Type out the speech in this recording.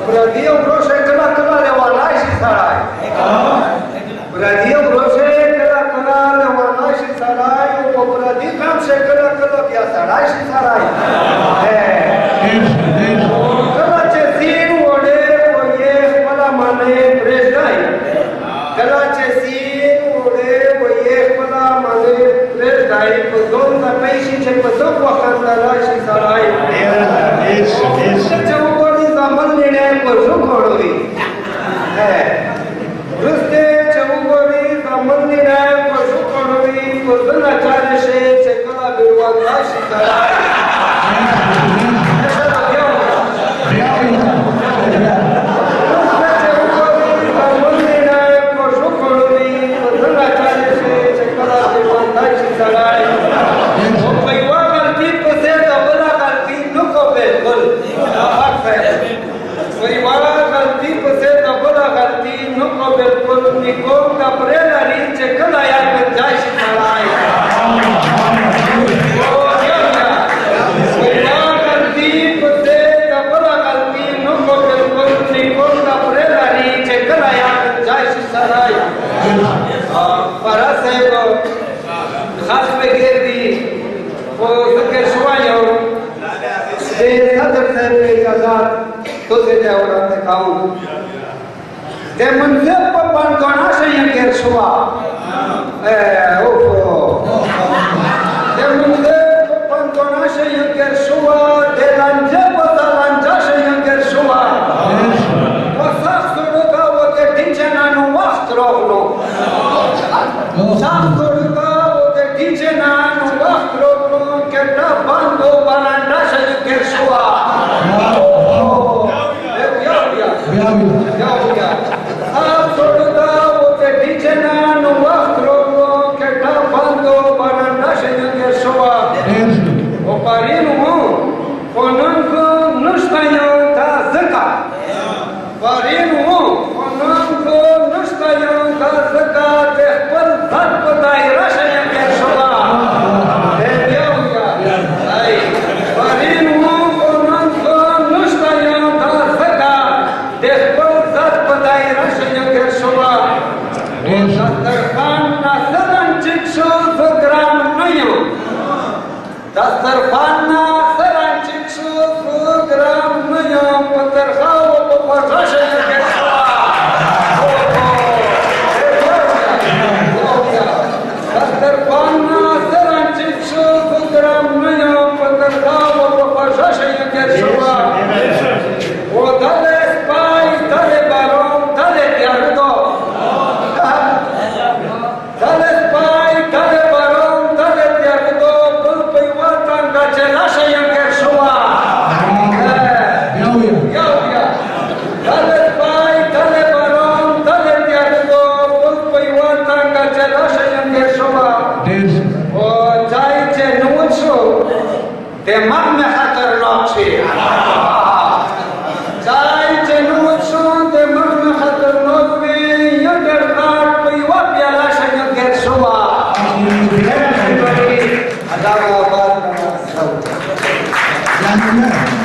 Prădio broșe că la călare oalai și sarai. Prădio broșe că la călare oalai și sarai. O prădi cam și că la călăpia sarai și sarai. Că la ce țin ole oie păla mane prejdai. Că la ce țin ole oie păla mane prejdai. Cu domnul mei și ce păsăm cu acantarai și sarai. Ce ugori zamălnine cu jucărui. Râste ce ugori zamălnine cu jucărui. Cu zâna ceare și ce căla biruata și sarai. De mânză pe pantonașă e Gherșua. De mânză pe pantonașă e Gherșua, de la început la langeașă e Gherșua. O să surâcă o te dice na nu ostrovnu. Să surâcă o te dice na nu ostrovnu, că da bando balandașă e Gherșua. Amen.